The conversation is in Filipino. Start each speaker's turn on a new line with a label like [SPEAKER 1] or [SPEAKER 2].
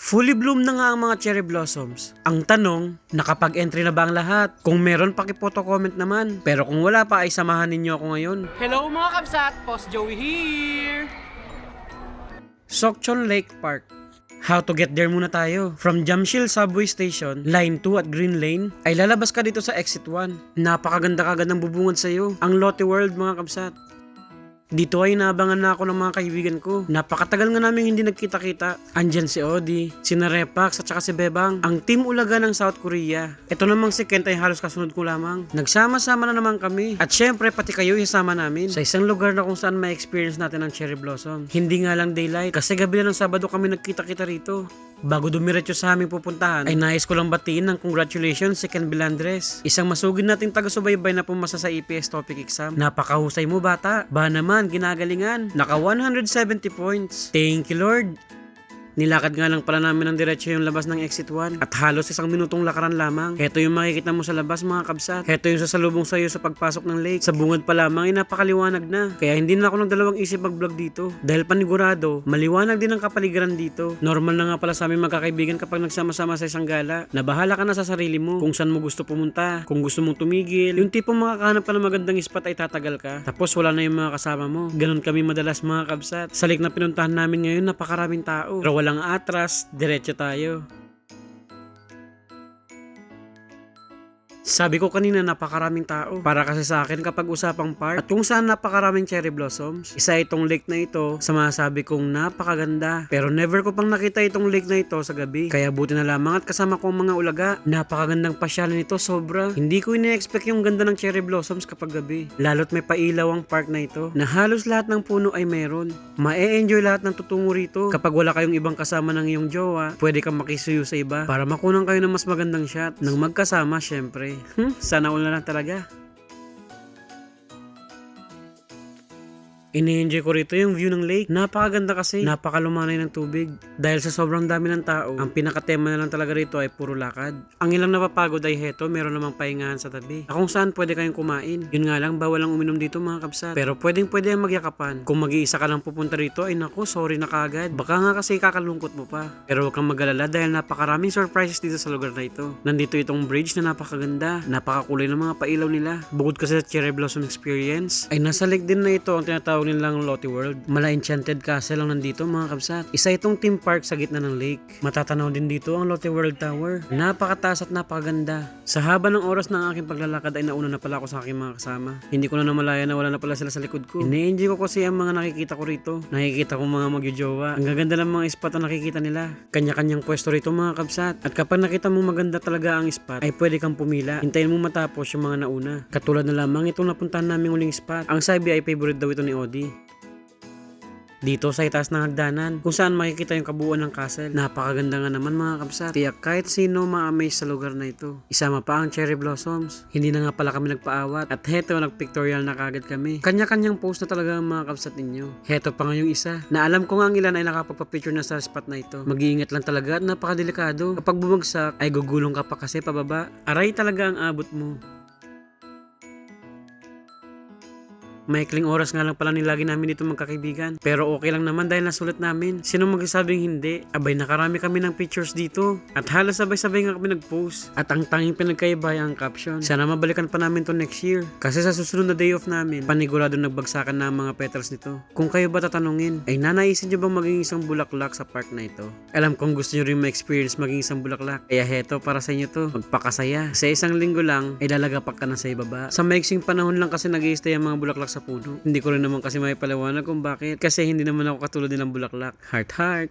[SPEAKER 1] Fully bloom na nga ang mga cherry blossoms. Ang tanong, nakapag-entry na ba ang lahat? Kung meron, paki-photo comment naman. Pero kung wala pa, ay samahan ninyo ako ngayon.
[SPEAKER 2] Hello mga kabsat! Boss Joey here!
[SPEAKER 1] Sokchon Lake Park. How to get there muna tayo. From Jamshil Subway Station, Line 2 at Green Lane, ay lalabas ka dito sa Exit 1. Napakaganda kagad ng bubungad sa'yo. Ang Lotte World mga kabsat. Dito ay naabangan na ako ng mga kaibigan ko. Napakatagal nga namin hindi nagkita-kita. Andyan si Odi, si Narepax at saka si Bebang. Ang Team Ulaga ng South Korea. Ito namang si Kent ay halos kasunod ko lamang. Nagsama-sama na naman kami. At syempre pati kayo isama namin sa isang lugar na kung saan ma-experience natin ang cherry blossom. Hindi nga lang daylight kasi gabi na ng Sabado kami nagkita-kita rito. Bago dumiretso sa aming pupuntahan, ay nais ko lang batiin ng congratulations si Ken Bilandres. Isang masugid nating taga-subaybay na pumasa sa EPS topic exam. Napakahusay mo bata. Ba naman, ginagalingan. Naka 170 points. Thank you Lord. Nilakad nga lang pala namin ng diretso yung labas ng Exit 1 at halos 1 minutong lakaran lamang. Heto yung makikita mo sa labas mga kabsat. Heto yung sasalubong sa'yo sa pagpasok ng lake. Sa bungad pa lamang ay napakaliwanag na. Kaya hindi na ako nagdalawang isip mag-vlog dito. Dahil panigurado, maliwanag din ang kapaligiran dito. Normal na nga pala sa aming magkakaibigan kapag nagsama-sama sa isang gala. Na bahala ka na sa sarili mo kung saan mo gusto pumunta, kung gusto mong tumigil. Yung tipong makakahanap ka ng magandang spot ay tatagal ka. Tapos wala na yung mga kasama mo. Ganon kami madalas mga kabsat. Sa lake na pinuntahan namin ngayon napakaraming tao. Pero walang atras, diretso tayo. Sabi ko kanina napakaraming tao. Para kasi sa akin kapag usapang park at kung saan napakaraming cherry blossoms, isa itong lake na ito sa masasabi kong napakaganda. Pero never ko pang nakita itong lake na ito sa gabi. Kaya buti na lamang at kasama ko ang mga ulaga. Napakagandang pasyalan ito sobra. Hindi ko ine-expect yung ganda ng cherry blossoms kapag gabi. Lalo't may pailaw ang park na ito na halos lahat ng puno ay meron. Mae-enjoy lahat ng tutungo rito. Kapag wala kayong ibang kasama ng iyong jowa, pwede kang makisuyo sa iba para makunan kayo ng mas magandang shot ng magkasama syempre. Sana all na lang talaga. Ini-enjoy ko rito yung view ng lake. Napakaganda kasi. Napakalumanay ng tubig. Dahil sa sobrang dami ng tao, ang pinakatema na lang talaga rito ay puro lakad. Ang ilang napapagod ay heto, meron namang pahingahan sa tabi. Kung saan pwede kayong kumain. Yun nga lang, bawal lang uminom dito mga kabsat. Pero pwede ang magyakapan. Kung mag-iisa ka lang pupunta rito, ay naku, sorry na kagad. Baka nga kasi kakalungkot mo pa. Pero huwag kang mag-alala dahil napakaraming surprises dito sa lugar na ito. Nandito itong bridge na napakaganda. Napakakulay ng mga pailaw nila. Bukod kasi sa cherry blossom experience, ay nasa lake din na ito ang tinatawag nilang Lotte World. Mala Enchanted Castle lang nandito mga kabsat. Isa itong theme park sa gitna ng lake. Matatanaw din dito ang Lotte World Tower. Napakataas at napakaganda. Sa haba ng oras ng aking paglalakad ay nauna na pala ako sa aking mga kasama. Hindi ko na namalaya na wala na pala sila sa likod ko. Ine-enjoy ko kasi ang mga nakikita ko rito. Nakikita ko mga magjojowa. Ang gaganda ng mga spot na nakikita nila. Kanya-kanyang pwesto rito mga kabsat. At kapag nakita mo maganda talaga ang spot, ay pwede kang pumila. Hintayin mo matapos yung mga nauna. Katulad na lamang itong napuntahan naming uling spot. Ang sabi ay favorite daw ito ni Odi. Dito sa itaas ng hagdanan, kung saan makikita yung kabuuan ng castle. Napakaganda nga naman mga kabsat. Kaya kahit sino ma-amaze sa lugar na ito. Isama pa ang cherry blossoms. Hindi na nga pala kami nagpaawat. At heto, nag-pictorial na kagad kami. Kanya-kanyang post na talaga ang mga kabsat ninyo. Heto pa nga yung isa, na alam ko nga ang ilan ay nakapagpa-picture na sa spot na ito. Mag-iingat lang talaga at napakadelikado. Kapag bumagsak, ay gugulong ka pa kasi pababa. Aray talaga ang abot mo. Maikling oras nga lang pala nilagi namin dito magkakaibigan. Pero okay lang naman dahil nasulat namin. Sino magsasabing hindi? Abay nakarami kami ng pictures dito. At halos sabay-sabay nga kami nag-post. At ang tanging pinagkaiba ay ang caption. Sana mabalikan pa namin to next year. Kasi sa susunod na day off namin, panigurado nagbagsakan na ang mga petals nito. Kung kayo ba tatanungin, ay nanaisin nyo bang maging isang bulaklak sa park na ito? Alam kong gusto nyo rin ma-experience maging isang bulaklak. Kaya heto para sa inyo to. Magpakasaya. Sa isang linggo lang, ay lalagapak ka na sa ibaba. Sa maiksing panahon lang kasi nag-i-stay ang mga bulaklak sa puno. Hindi ko rin naman kasi may paliwanag kung bakit. Kasi hindi naman ako katulad nilang bulaklak. Heart heart.